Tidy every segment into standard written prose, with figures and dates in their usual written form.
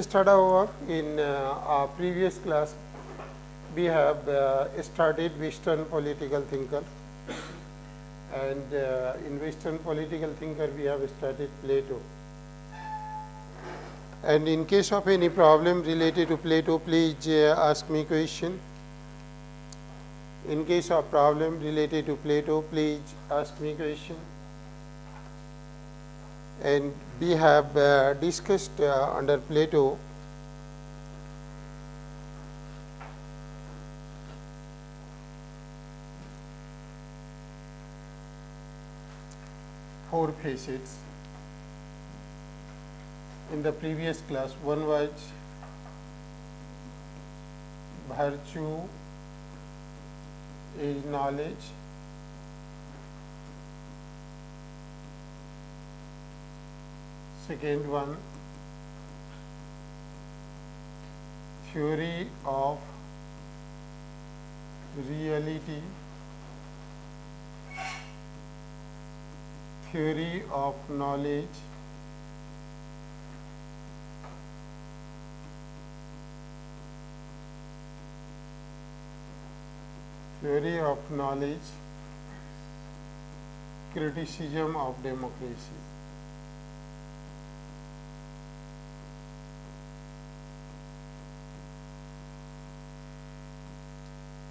Start our work in our previous class. We have started Western political thinker, and in Western political thinker we have started Plato. And in case of any problem related to Plato, please ask me question. In case of problem related to Plato, please ask me question. And we have discussed under Plato four facets. In the previous class, one was virtue is knowledge. Second one, theory of reality, theory of knowledge, theory of knowledge, criticism of democracy.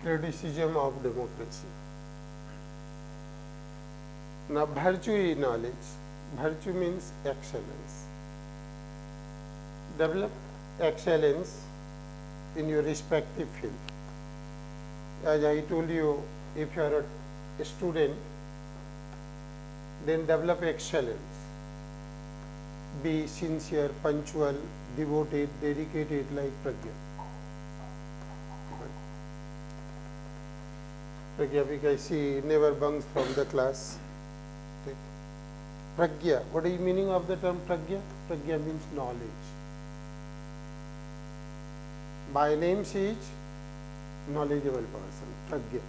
Criticism of democracy. Now, virtue is knowledge. Virtue means excellence. Develop excellence in your respective field. As I told you, if you are a student, then develop excellence. Be sincere, punctual, devoted, dedicated like Pragya. Pragya, because she never bunks from the class. Pragya, what is the meaning of the term Pragya? Pragya means knowledge. By name she is knowledgeable person, Pragya.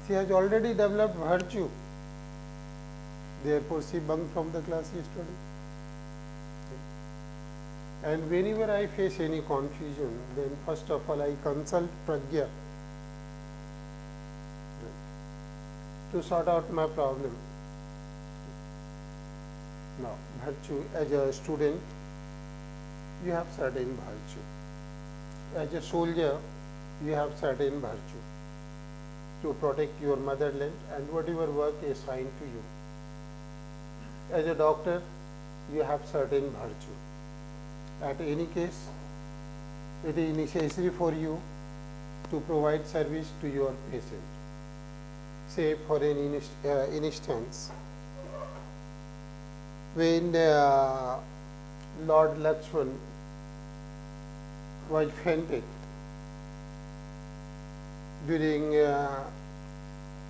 She has already developed virtue. Therefore, she bunked from the class yesterday. And whenever I face any confusion, then first of all I consult Pragya to sort out my problem. Now, virtue, as a student, you have certain virtue. As a soldier, you have certain virtue to protect your motherland and whatever work is assigned to you. As a doctor, you have certain virtue. At any case, it is necessary for you to provide service to your patient. Say for an instance, when Lord Lakshman was fainted during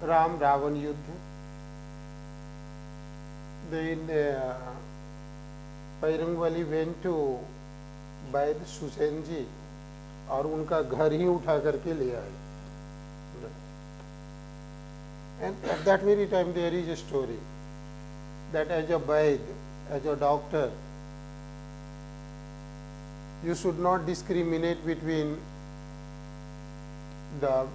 Ram-Ravan Yuddha, then Bajrangbali went to वैद सुसेन जी और उनका घर ही उठा करके ले आए. And at that very time there is a story that as a Vaid, as a doctor, you should not discriminate between the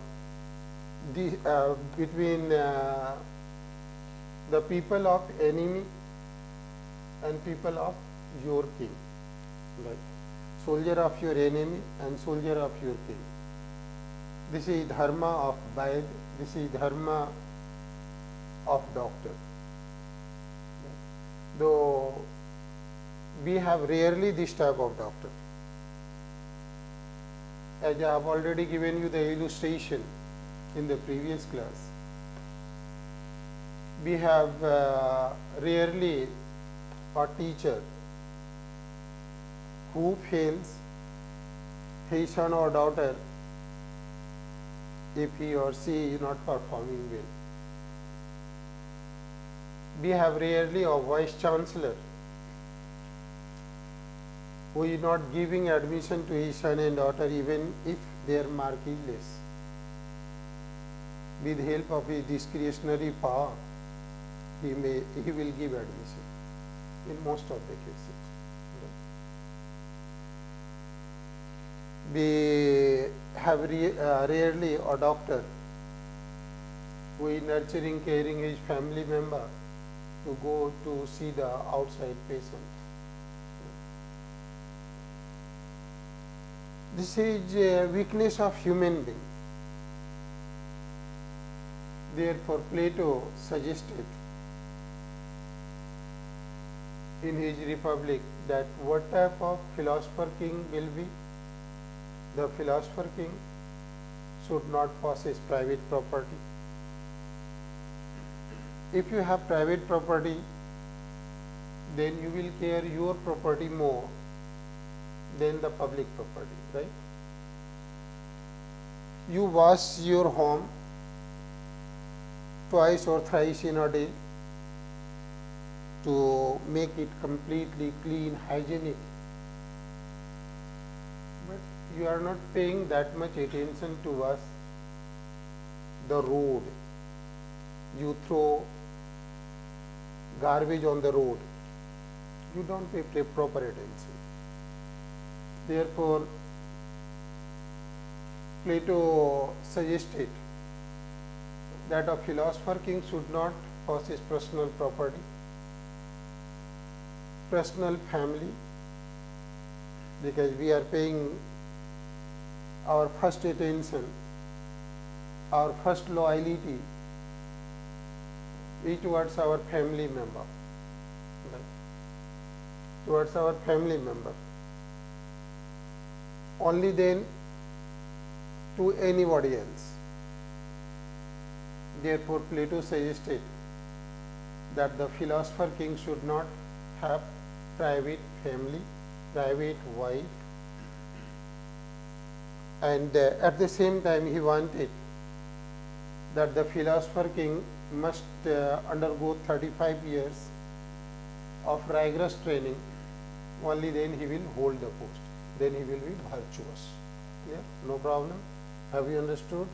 people of enemy and people of your king. Right? Soldier of your enemy and soldier of your king. This is dharma of Vaid, this is dharma of doctor. Though we have rarely this type of doctor. As I have already given you the illustration in the previous class, we have rarely a teacher who fails his son or daughter if he or she is not performing well. We have rarely a vice chancellor who is not giving admission to his son and daughter even if their mark is less. With help of his discretionary power, he will give admission in most of the cases. we have rarely a doctor who is nurturing, caring his family member to go to see the outside patient. This is a weakness of human being. Therefore, Plato suggested in his Republic that what type of philosopher king will be? The philosopher king should not possess private property. If you have private property, then you will care your property more than the public property, right? You wash your home twice or thrice in a day to make it completely clean, hygienic. But you are not paying that much attention to wash the road. You throw garbage on the road. You don't pay proper attention. Therefore, Plato suggested that a philosopher king should not possess personal property, personal family, because we are paying our first attention, our first loyalty is towards our family member, right? Towards our family member. Only then to anybody else. Therefore, Plato suggested that the philosopher king should not have private family, private wife, and at the same time he wanted that the philosopher king must undergo 35 years of rigorous training. Only then he will hold the post. Then he will be virtuous. Clear? No problem? Have you understood?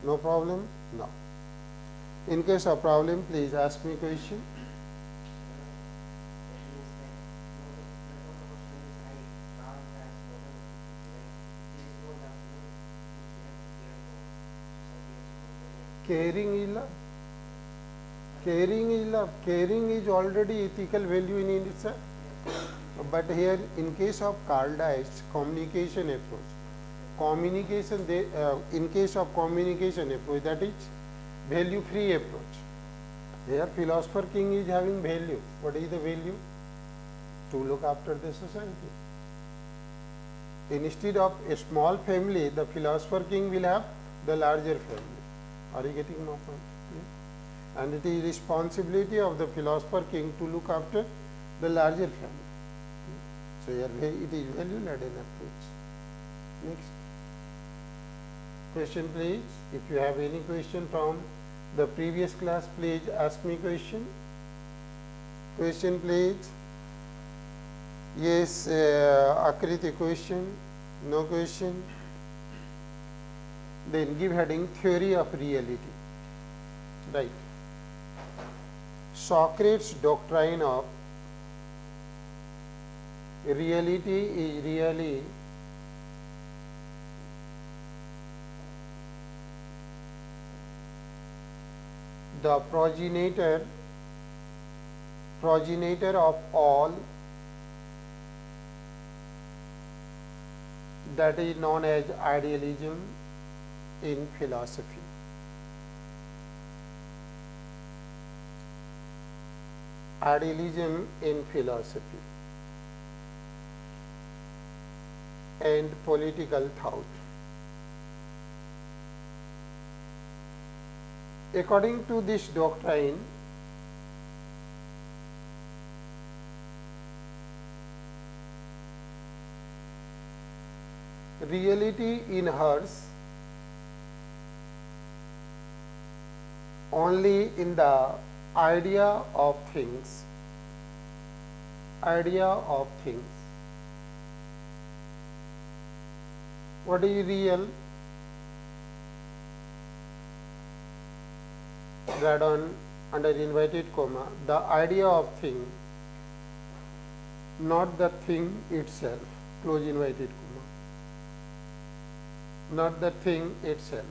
No problem? No. In case of problem, please ask me question. Caring is love. Caring is love. Caring is already ethical value in itself. But here, in case of KAILASH, communication approach, in case of communication approach, that is value-free approach. Here, philosopher king is having value. What is the value? To look after the society. Instead of a small family, the philosopher king will have the larger family. Are you getting my point? Yeah. And it is responsibility of the philosopher king to look after the larger family. So here it is value-laden approach. Next question, please. If you have any question from the previous class, please ask me question. Question, please. Yes, Akriti, question. No question. Then give heading theory of reality. Right. Socrates' doctrine of reality is really the progenitor of all that is known as idealism in philosophy. Idealism in philosophy and political thought. According to this doctrine, reality inheres only in the idea of things. Idea of things. What is real? Write on under inverted comma, the idea of thing, not the thing itself, close inverted comma. not the thing itself.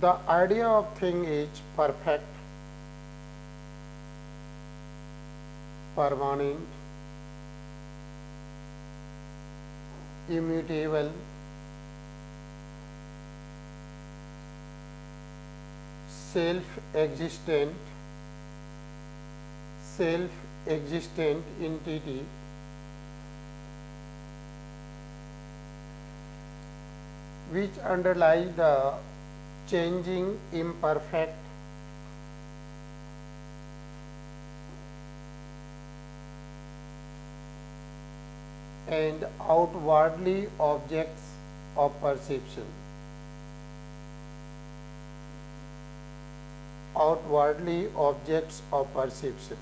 The idea of thing is perfect, permanent, immutable, self-existent entity which underlies the changing, imperfect, and outwardly objects of perception. Outwardly objects of perception.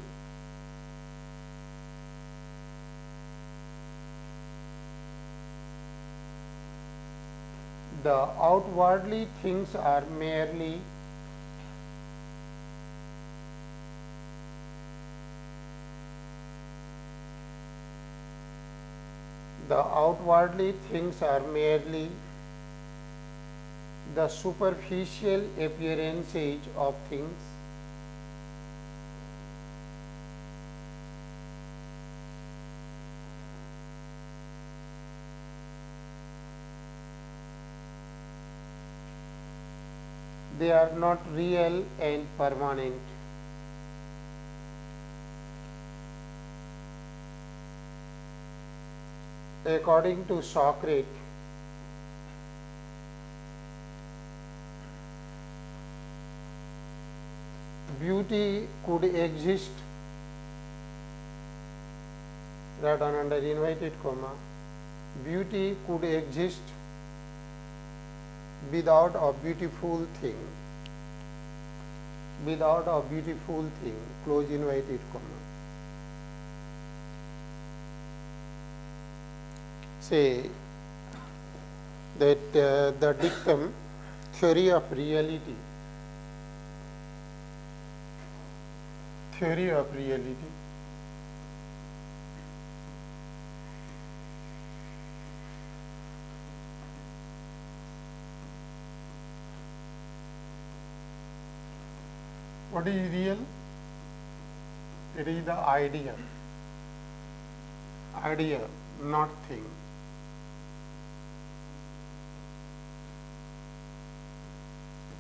The outwardly things are merely the superficial appearances of things. They are not real and permanent. According to Socrates, beauty could exist, write on under inverted comma, beauty could exist without a beautiful thing, close inverted comma. Say that the dictum theory of reality, what is real? It is the idea, not thing.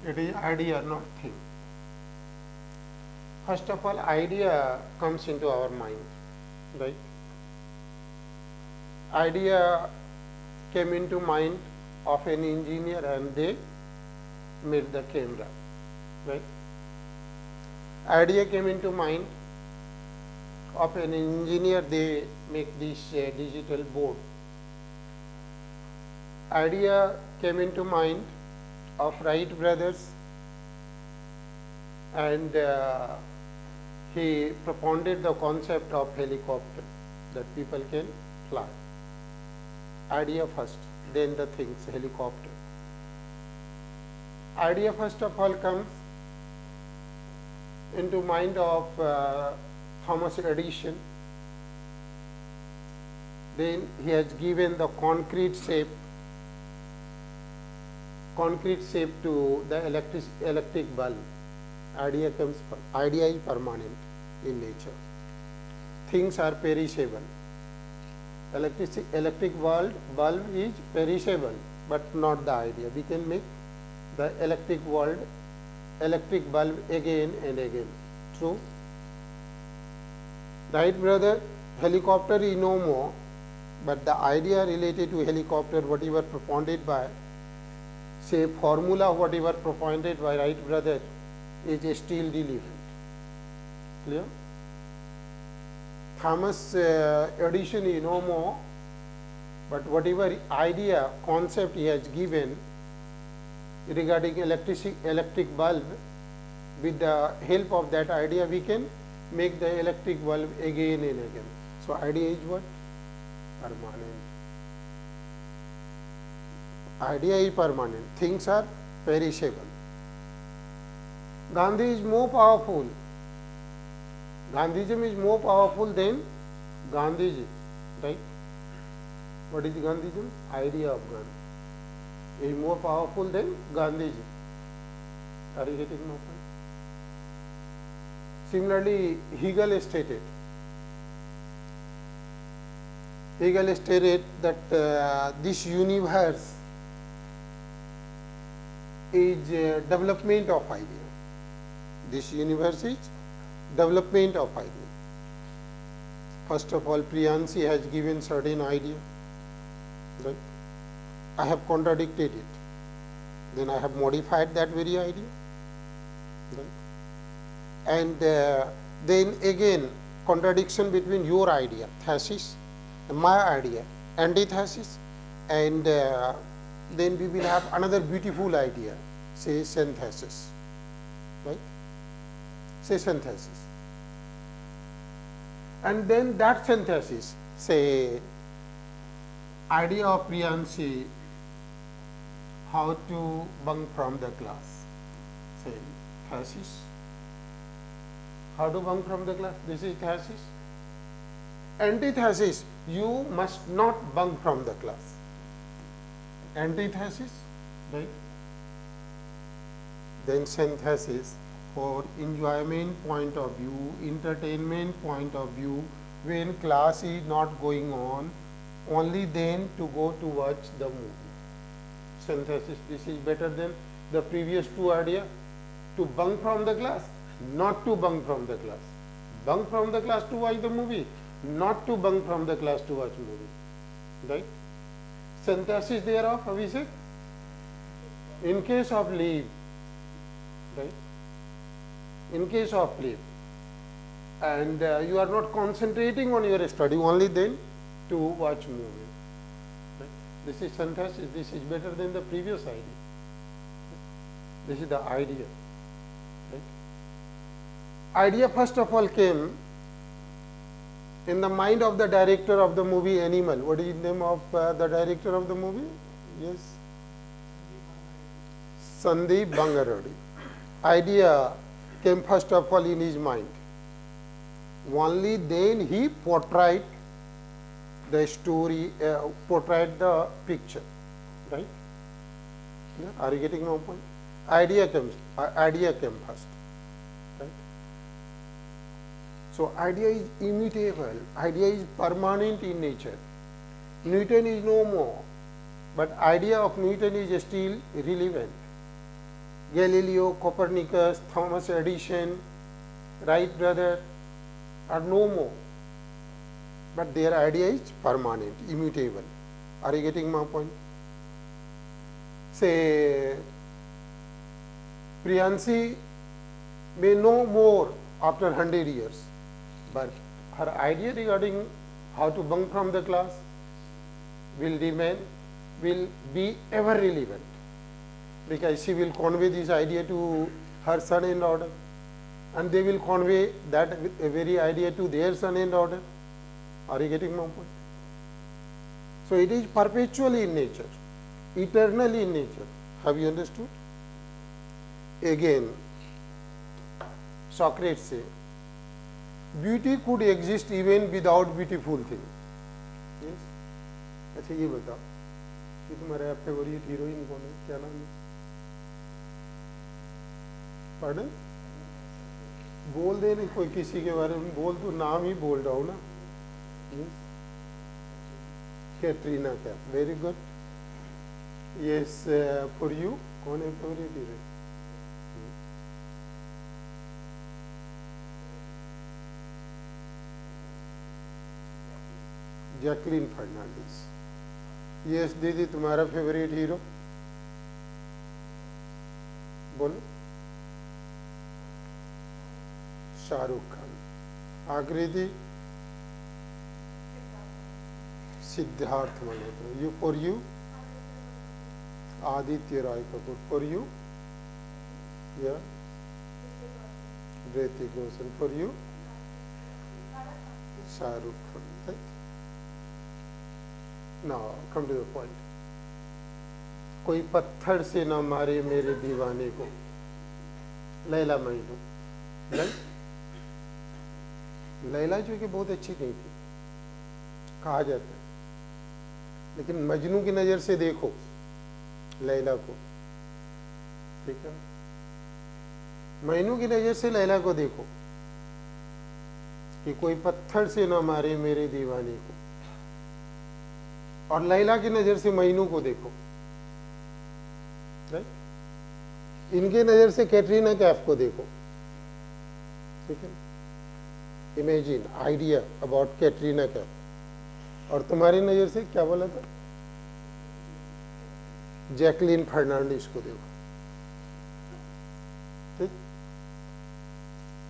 It is idea, not thing. First of all, idea comes into our mind, right? Idea came into mind of an engineer and they made the camera, right? Idea came into mind of an engineer, they make this digital board. Idea came into mind of Wright brothers, and he propounded the concept of helicopter, that people can fly. Idea first, then the things, helicopter. Idea first of all comes into mind of Thomas Edison. Then he has given the concrete shape to the electric bulb. Idea is permanent in nature. Things are perishable. Electric bulb is perishable, but not the idea. We can make the electric bulb again and again. True. Wright brother, helicopter is no more, but the idea related to helicopter, whatever propounded by, say, formula, whatever propounded by Wright brother, is still relevant. Clear? Thomas Edison is no more, but whatever idea, concept he has given regarding electric bulb, with the help of that idea we can make the electric bulb again and again. So idea is what? Permanent. Idea is permanent. Things are perishable. Gandhi is more powerful. Gandhism is more powerful than Gandhiji, right? What is Gandhism? Idea of Gandhi is more powerful than Gandhiji. Are you getting my point? Similarly, Hegel stated that this universe is development of idea. This universe is development of idea. First of all, Priyansi has given certain idea, right? I have contradicted it. Then I have modified that very idea, right? And then again, contradiction between your idea, thesis, and my idea, antithesis, and then we will have another beautiful idea, say synthesis, right? Say synthesis. And then that synthesis, say idea of Priyansi, how to bunk from the class, say thesis, how to bunk from the class, this is thesis. Antithesis, you must not bunk from the class. Antithesis, right? Then synthesis, for enjoyment point of view, entertainment point of view, when class is not going on, only then to go to watch the movie. Synthesis, this is better than the previous two ideas. To bunk from the class, not to bunk from the class. Bunk from the class to watch the movie, not to bunk from the class to watch movie, right? Synthesis thereof, Abhishek, in case of leave, right? In case of leave, and you are not concentrating on your study, only then to watch movie, right? This is synthesis, this is better than the previous idea. This is the idea, right? Idea first of all came in the mind of the director of the movie Animal. What is the name of the director of the movie? Yes, Sandeep Bangarodi. Idea came first of all in his mind. Only then he portrayed the story, portrayed the picture, right? Are you getting my point? Idea came first, right? So idea is immutable, idea is permanent in nature. Newton is no more, but idea of Newton is still relevant. Galileo, Copernicus, Thomas Edison, Wright brother are no more, but their idea is permanent, immutable. Are you getting my point? Say, Priyansi may know more after 100 years, but her idea regarding how to bunk from the class will remain, will be ever relevant, because she will convey this idea to her son and daughter, and they will convey that very idea to their son and daughter. Are you getting my point? So it is perpetually in nature, eternally in nature. Have you understood? Again, Socrates say, beauty could exist even without beautiful thing. Yes? अच्छा ये बताओ कि तुम्हारा favourite heroine कौन है, क्या नाम है? Pardon? बोल दे नहीं कोई किसी के बारे में, बोल तो नाम ही बोल रहा हूँ ना. Yes? Katrina Kaif, very good. Yes, for you, कौन है favourite heroine? Jacqueline Fernandez. Yes दीदी, तुम्हारा फेवरेट हीरो बोलो. Shahrukh Khan. Aakriti Sidharth Malhotra. You for you Aditya Roy Kapur. For you या Hrithik Roshan. For you Shahrukh Khan. Now come to the point. कोई पत्थर से न मारे मेरे दीवाने को. लैला मजनू. लैला जो कि बहुत अच्छी नहीं थी, कहा जाता है, लेकिन मजनू की नज़र से देखो लैला को, ठीक है। मजनू की नज़र से लैला को देखो कि कोई पत्थर से ना मारे मेरे दीवाने को, और लैला की नज़र से मजनू को देखो, राइट। इनके नज़र से कैटरीना कैफ को देखो, ठीक है। Imagine idea about Katrina Kaif, और तुम्हारी नज़र से क्या बोला था, जैकलीन फर्नांडिस को देखो, ठीक।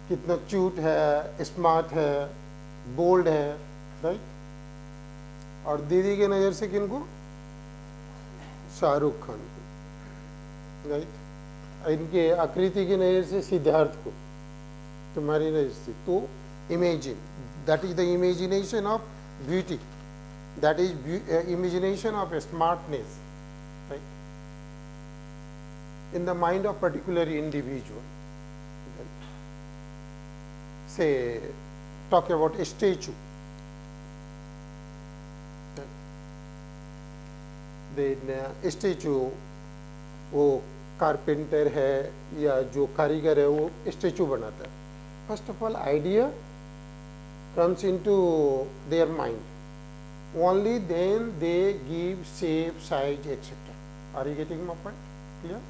कितना क्यूट है, स्मार्ट है, बोल्ड है, राइट। और दीदी के नज़र से किनको, शाहरुख खान को, राइट। इनके आकृति की नज़र से सिद्धार्थ को, तुम्हारी नज़र से। तो imagine, that is the imagination of beauty, that is imagination of a smartness, right, in the mind of particular individual, right? Say talk about a statue, right? Then statue वो कारपेंटर है या जो कारीगर है वो स्टेचू बनाता है। First of all idea comes into their mind, only then they give shape, size, etc. Are you getting my point? Clear?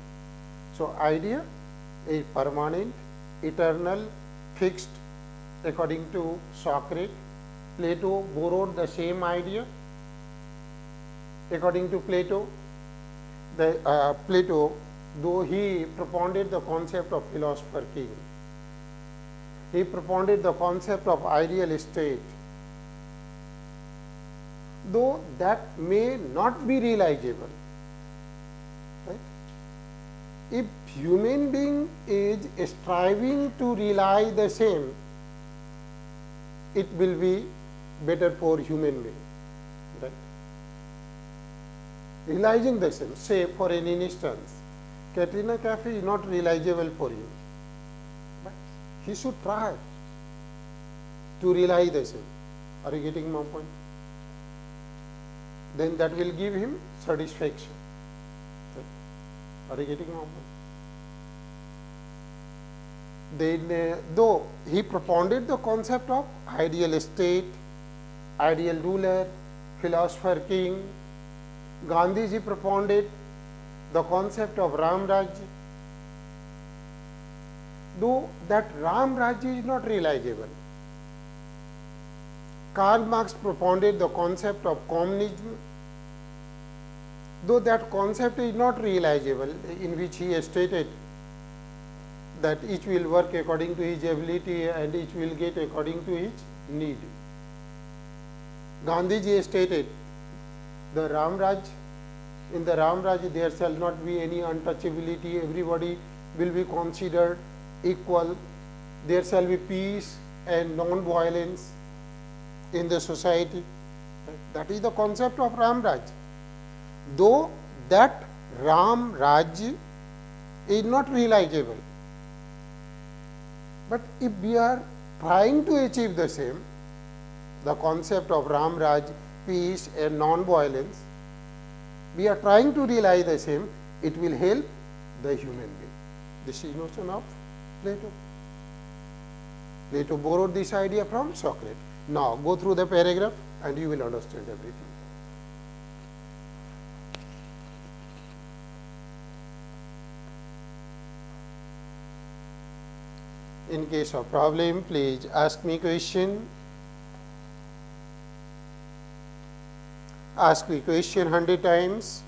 So idea is permanent, eternal, fixed, according to Socrates. Plato borrowed the same idea. According to Plato, Plato, though he propounded the concept of philosopher king, he propounded the concept of ideal state, though that may not be realizable, right? If human being is striving to realize the same, it will be better for human being, right? Realizing the same, say for an instance, Katrina Cafe is not realizable for you, but he should try to realize the same. Are you getting my point? Then that will give him satisfaction. Right? Are you getting my point? Then, though he propounded the concept of ideal state, ideal ruler, philosopher king, Gandhiji propounded the concept of Ram Rajya, though that Ram Rajya is not realizable. Karl Marx propounded the concept of communism, though that concept is not realizable, in which he stated that each will work according to his ability and each will get according to his need. Gandhiji stated the Ram Raj, in the Ram Raj there shall not be any untouchability, everybody will be considered equal, there shall be peace and non-violence in the society. That is the concept of Ram Raj. Though that Ram Raj is not realizable, but if we are trying to achieve the same, the concept of Ram Raj, peace and non-violence, we are trying to realize the same, it will help the human being. This is notion of Plato. Plato borrowed this idea from Socrates. Now go through the paragraph and you will understand everything. In case of problem, please ask me question. Ask me question 100 times.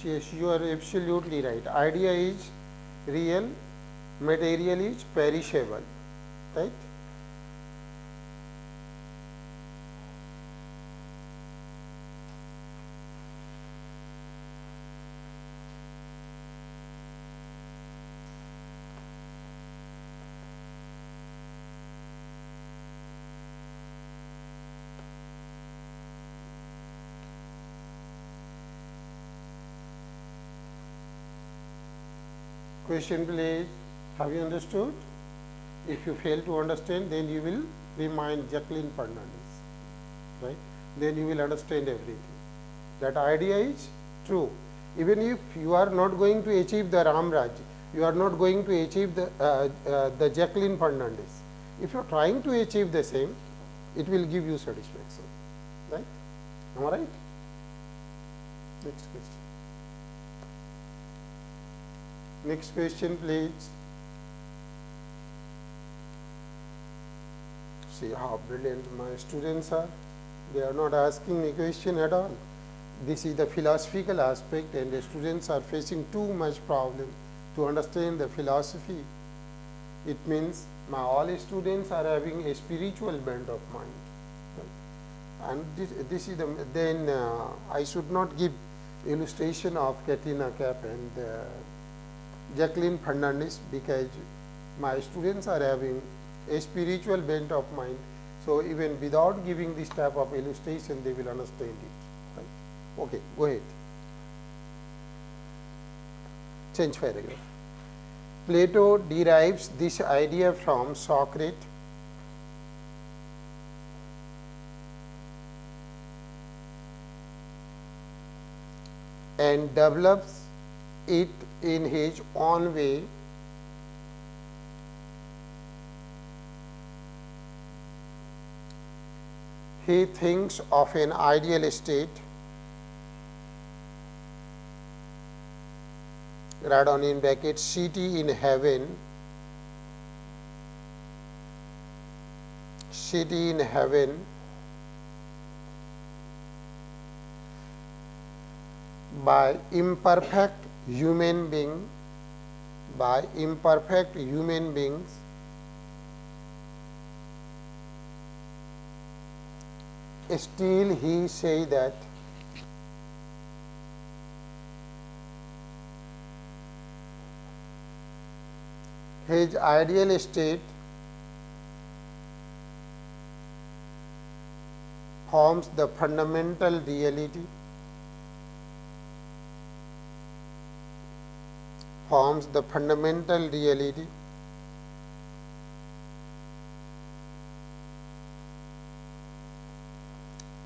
Yes, you are absolutely right. Idea is real, material is perishable, right? question please. Have you understood? If you fail to understand, then you will remind Jacqueline Fernandez, right? Then you will understand everything. That idea is true. Even if you are not going to achieve the Ramraj, you are not going to achieve the Jacqueline Fernandez. If you are trying to achieve the same, it will give you satisfaction, right? Am I right? Next question. Next question, please. See how brilliant my students are. They are not asking me question at all. This is the philosophical aspect, and the students are facing too much problem to understand the philosophy. It means my all students are having a spiritual bent of mind. Right? And this is the, then I should not give illustration of Katrina Kaif and Jacqueline Fernandez, because my students are having a spiritual bent of mind. So even without giving this type of illustration, they will understand it. Right? Okay, go ahead. Change paragraph. Plato derives this idea from Socrates and develops it in his own way. He thinks of an ideal state, write down in brackets, city in heaven, city in heaven, by imperfect human being, by imperfect human beings, still he say that his ideal state forms the fundamental reality, forms the fundamental reality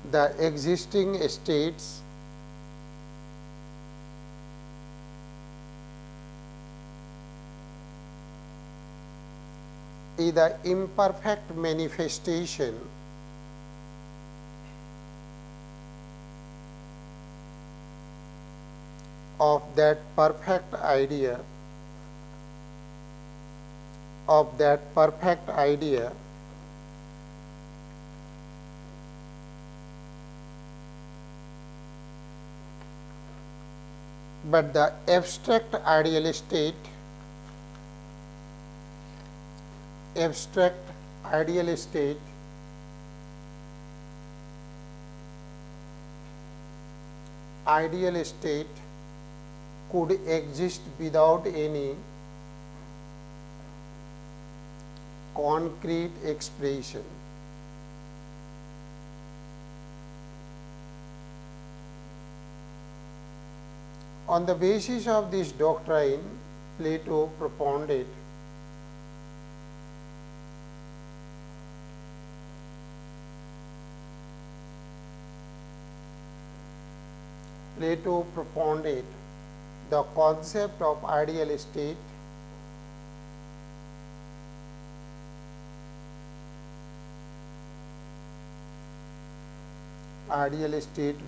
the existing states is the imperfect manifestation of that perfect idea, of that perfect idea but the abstract ideal state, abstract ideal state ideal state could exist without any concrete expression. On the basis of this doctrine, Plato propounded the concept of ideal state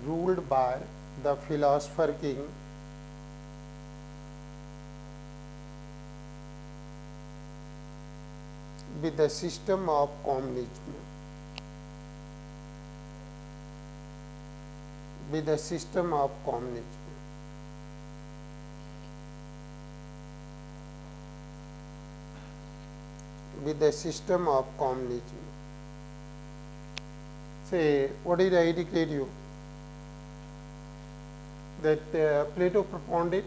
ruled by the philosopher king with the system of communism, with the system of communism. With the system of communism. Say, what did I indicate you? That Plato propounded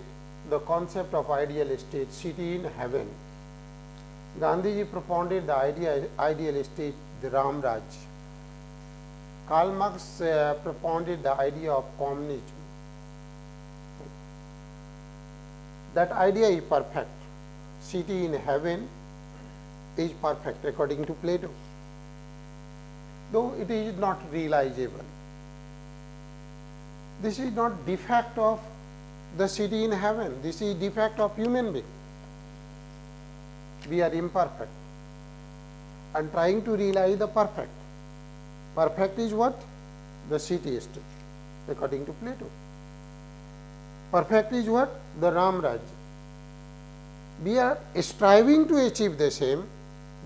the concept of ideal state, city in heaven. Gandhiji propounded the ideal state, the Ramraj. Karl Marx propounded the idea of communism. That idea is perfect. city in heaven is perfect according to Plato, though it is not realizable. This is not defect of the city in heaven, this is defect of human being. We are imperfect and trying to realize the perfect. Perfect is what? The city state according to Plato. Perfect is what? The Ram Rajya. We are striving to achieve the same,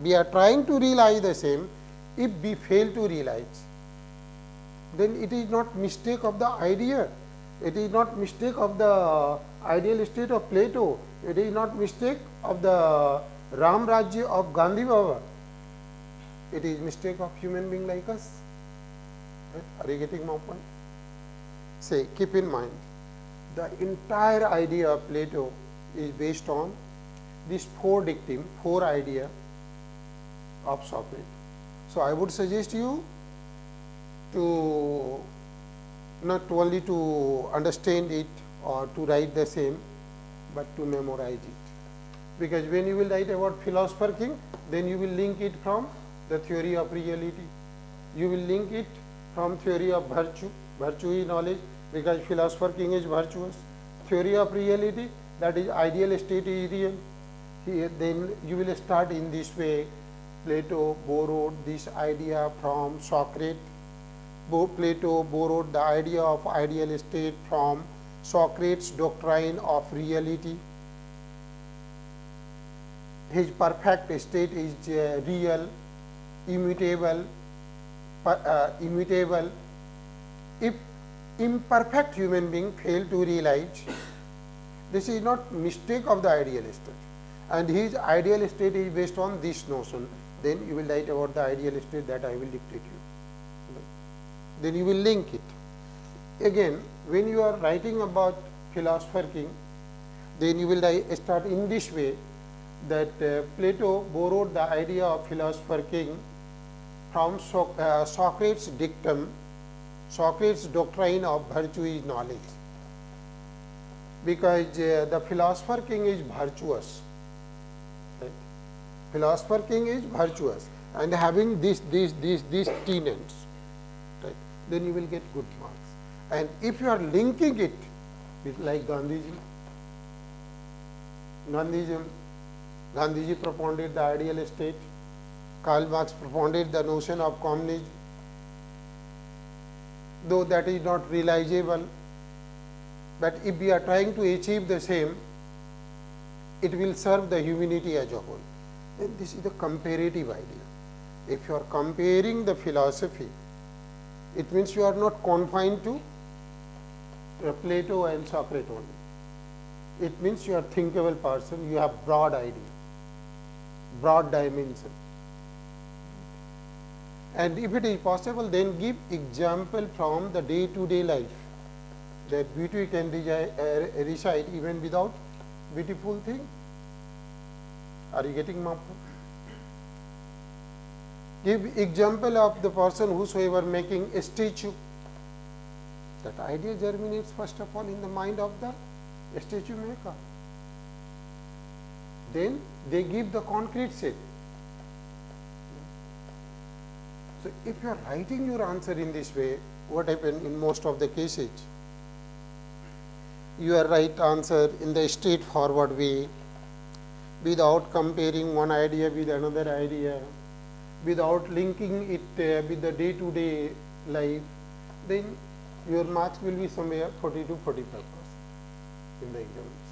we are trying to realize the same. If we fail to realize, then it is not mistake of the idea, it is not mistake of the ideal state of Plato, it is not mistake of the Ram Rajya of Gandhi Baba, it is mistake of human being like us. Right? Are you getting my point? Say, keep in mind, the entire idea of Plato is based on these four idea of Socrates. So I would suggest you to not only to understand it or to write the same, but to memorize it. Because when you will write about philosopher king, then you will link it from the theory of reality. You will link it from theory of virtue. Virtue is knowledge, because philosopher king is virtuous. Theory of reality, that is ideal state is real. Then you will start in this way. Plato borrowed this idea from Socrates. Plato borrowed the idea of ideal state from Socrates' doctrine of reality. His perfect state is real, immutable, immutable. If imperfect human being fail to realize, this is not mistake of the ideal state, and his ideal state is based on this notion. Then you will write about the ideal state that I will dictate you. Then you will link it. Again, when you are writing about philosopher king, then you will start in this way, that Plato borrowed the idea of philosopher king from Socrates' dictum. Socrates' doctrine of virtue is knowledge, because the philosopher king is virtuous. Right? Philosopher king is virtuous and having these tenets, right? Then you will get good marks. And if you are linking it with like Gandhiji, Gandhiji propounded the ideal state, Karl Marx propounded the notion of communism, though that is not realizable, but if we are trying to achieve the same, it will serve the humanity as a whole. Then this is the comparative idea. If you are comparing the philosophy, it means you are not confined to Plato and Socrates only. It means you are a thinkable person, you have broad idea, broad dimension. And if it is possible, then give example from the day-to-day life, that beauty can reside even without beautiful thing. Are you getting my point? Give example of the person whosoever making a statue. That idea germinates first of all in the mind of the statue maker. Then they give the concrete shape. So if you are writing your answer in this way, what happens in most of the cases? You write answer in the straightforward way, without comparing one idea with another idea, without linking it with the day-to-day life, then your marks will be somewhere 40 to 45% in the examination.